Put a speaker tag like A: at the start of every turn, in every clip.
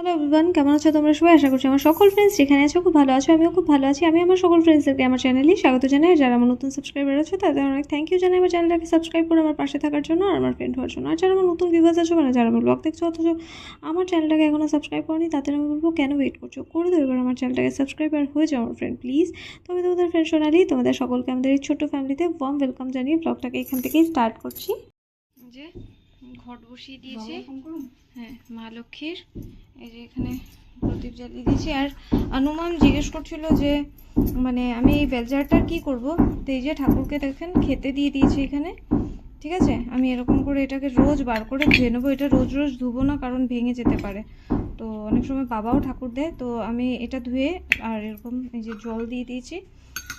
A: Hello everyone, কেমন আছো তোমরা সবাই? আশা করছি আমার সকল ফ্রেন্ডস যেখানে আছো খুব ভালো আছো। আমিও খুব ভালো আছি। আমি আমার সকল ফ্রেন্ডসদেরকে আমার চ্যানেলে স্বাগত জানাই। যারা আমার নতুন সাবস্ক্রাইবার আছে তাদের অনেক থ্যাংক ইউ জানাই আমার চ্যানেলটাকে সাবস্ক্রাইব করে আমার পাশে থাকার জন্য আর আমার ফ্রেন্ড হওয়ার জন্য। আর যারা আমার নতুন ভিউয়ার্স আছো, মানে যারা আমার ব্লগ দেখছো অথচ আমার চ্যানেলটাকে এখনও সাবস্ক্রাইব করনি, তাদের আমি বলবো কেন ওয়েট করছো, করে দেবো এবার আমার চ্যানেলটাকে সাবস্ক্রাইব আর হয়ে যাও আমার ফ্রেন্ড প্লিজ। তো আমি তোমাদের ফ্রেন্ড সোনালি, তোমাদের সকলকে আমাদের এই ছোট্ট ফ্যামিলিতে ওয়ার্ম ওয়েলকাম জানিয়ে ব্লগটাকে এখান থেকেই স্টার্ট করছি। যে ঘট বসিয়ে দিয়েছি, হ্যাঁ মা লক্ষ্মীর, এই যে এখানে প্রদীপ জ্বালিয়ে দিয়েছি। আর অনুমান জিজ্ঞেস করছিল যে মানে আমি এই বেলজারটার কী করবো, তো এই যে ঠাকুরকে দেখেন খেতে দিয়ে দিয়েছি এখানে, ঠিক আছে। আমি এরকম করে এটাকে রোজ বার করে ধুয়ে নেবো। এটা রোজ রোজ ধুবো না, কারণ ভেঙে যেতে পারে, তো অনেক সময় বাবাও ঠাকুর দেয়, তো আমি এটা ধুয়ে আর এরকম এই যে জল দিয়ে দিয়েছি,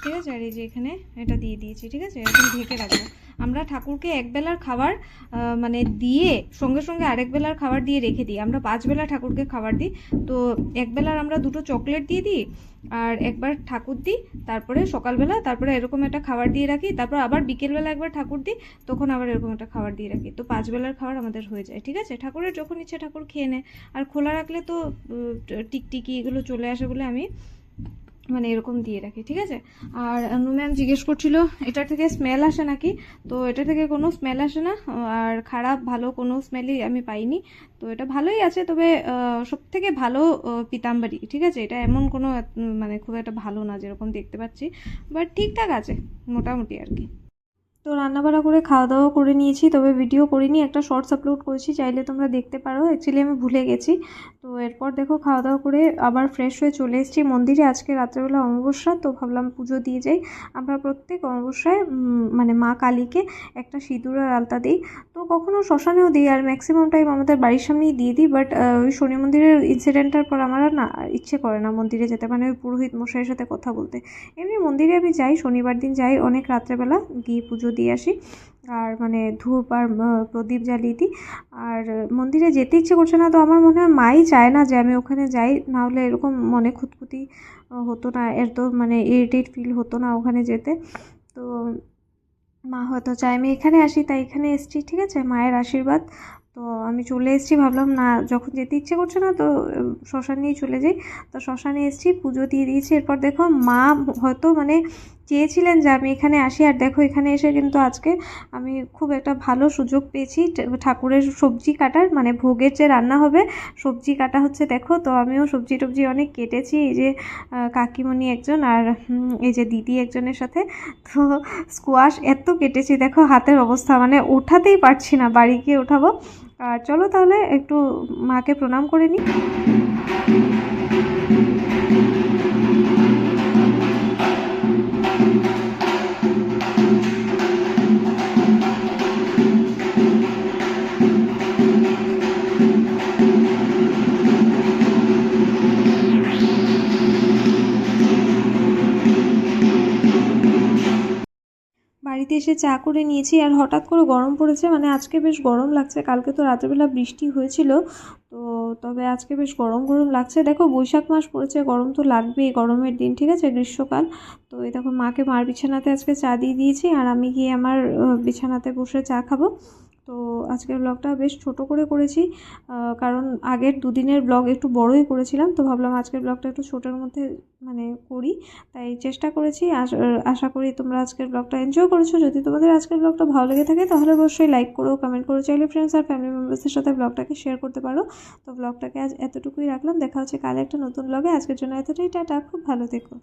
A: ঠিক আছে। আর এই যে এখানে এটা দিয়ে দিয়েছি, ঠিক আছে। এরকম ঢেকে রাখবো। আমরা ঠাকুরকে একবেলার খাবার মানে দিয়ে সঙ্গে সঙ্গে আরেক বেলার খাবার দিয়ে রেখে দিই। আমরা 5 বেলা ঠাকুরকে খাবার দিই, তো একবেলার আমরা 2টো চকলেট দিয়ে দিই আর একবার ঠাকুর দিই, তারপরে সকালবেলা তারপরে এরকম একটা খাবার দিয়ে রাখি, তারপর আবার বিকেলবেলা একবার ঠাকুর দিই, তখন আবার এরকম একটা খাবার দিয়ে রাখি। তো 5 বেলার খাবার আমাদের হয়ে যায়, ঠিক আছে। ঠাকুরের যখন ইচ্ছে ঠাকুর খেয়ে নেয়। আর খোলা রাখলে তো টিকটিকি এগুলো চলে আসে বলে আমি মানে এরকম দিয়ে রাখি, ঠিক আছে। আর ম্যাম জিজ্ঞেস করছিল এটা থেকে স্মেল আসে নাকি, তো এটা থেকে কোনো স্মেল আসে না, আর খারাপ ভালো কোনো স্মেলই আমি পাইনি। তো এটা ভালোই আছে, তবে সব থেকে ভালো পিতাম্বরী, ঠিক আছে। এটা এমন কোনো মানে খুব একটা ভালো না যেরকম দেখতে পাচ্ছি, বাট ঠিকঠাক আছে মোটামুটি আর কি। তো রান্নাবাড়া করে খাওয়া দাওয়া করে নিয়েছি, তবে ভিডিও করিনি, একটা শর্টস আপলোড করেছি, চাইলে তোমরা দেখতে পারো। অ্যাকচুয়ালি আমি ভুলে গেছি। তো এরপর দেখো খাওয়া দাওয়া করে আবার ফ্রেশ হয়ে চলে এসেছি মন্দিরে। আজকে রাত্রেবেলা অমাবস্যা, তো ভাবলাম পুজো দিয়ে যাই। আমরা প্রত্যেক অমাবস্যায় মানে মা কালীকে একটা সিঁদুরের আলতা দিই, তো কখনো শ্মশানেও দিই, আর ম্যাক্সিমাম টাইম আমাদের বাড়ির সামনেই দিয়ে দিই। বাট ওই শনি মন্দিরের ইনসিডেন্টটার পর আমার আর না ইচ্ছে করে না মন্দিরে যেতে, মানে ওই পুরোহিত মশাইয়ের সাথে কথা বলতে। এমনি মন্দিরে আমি যাই, শনিবার দিন যাই অনেক রাত্রেবেলা, গিয়ে পুজো দিয়ে আসি আর মানে ধূপ আর প্রদীপ জ্বালিয়ে দিই। আর মন্দিরে যেতে ইচ্ছে করছে না, তো আমার মনে হয় মাই চায় না যে আমি ওখানে যাই, না হলে এরকম মনে খুঁতখুতি হতো না, এর তো মানে ইরিটেট ফিল হতো না ওখানে যেতে। তো মা হয়তো চায় আমি এখানে আসি, তাই এখানে এসেছি, ঠিক আছে, মায়ের আশীর্বাদ। তো আমি চলে এসেছি, ভাবলাম না যখন যেতে ইচ্ছে করছে না তো শ্মশানেই চলে যাই। তো শ্মশানে এসেছি, পুজো দিয়ে দিয়েছি। এরপর দেখো মা হয়তো মানে চেয়েছিলেন যে আমি এখানে আসি, আর দেখো এখানে এসে কিন্তু আজকে আমি খুব একটা ভালো সুযোগ পেয়েছি ঠাকুরের সবজি কাটার, মানে ভোগের যে রান্না হবে সবজি কাটা হচ্ছে দেখো। তো আমিও সবজি টবজি অনেক কেটেছি, এই যে কাকিমণি একজন আর এই যে দিদি একজনের সাথে। তো স্কোয়াশ এত কেটেছি, দেখো হাতের অবস্থা মানে ওঠাতেই পারছি না, বাড়ি গিয়ে ওঠাবো। আর চলো তাহলে একটু মাকে প্রণাম করে নিই। বাড়িতে এসে চা করে নিয়েছি, আর হঠাৎ করে গরম পড়েছে, মানে আজকে বেশ গরম লাগছে। কালকে তো রাত্রেবেলা বৃষ্টি হয়েছিল, তো তবে আজকে বেশ গরম গরম লাগছে। দেখো বৈশাখ মাস পড়েছে, গরম তো লাগবেই, গরমের দিন, ঠিক আছে, গ্রীষ্মকাল। তো এই দেখো মাকে মার বিছানাতে আজকে চা দিয়ে দিয়েছি, আর আমি গিয়ে আমার বিছানাতে বসে চা খাবো। তো আজকের ব্লগটা বেশ ছোট করে করেছি, কারণ আগের দুদিনের ব্লগ একটু বড়ই করেছিলাম, তো ভাবলাম আজকের ব্লগটা একটু ছোটোর মধ্যে মানে করি, তাই চেষ্টা করেছি। আশা করি তোমরা আজকের ব্লগটা এনজয় করেছো। যদি তোমাদের আজকের ব্লগটা ভালো লেগে থাকে তাহলে অবশ্যই লাইক করো, কমেন্ট করো, চাইলে ফ্রেন্ডস আর ফ্যামিলি মেম্বার্সের সাথে ব্লগটাকে শেয়ার করতে পারো। তো ব্লগটাকে আজ এতটুকুই রাখলাম, দেখা হচ্ছে কাল একটা নতুন ব্লগে। আজকের জন্য এতটাই, টাটা, খুব ভালো থেকো।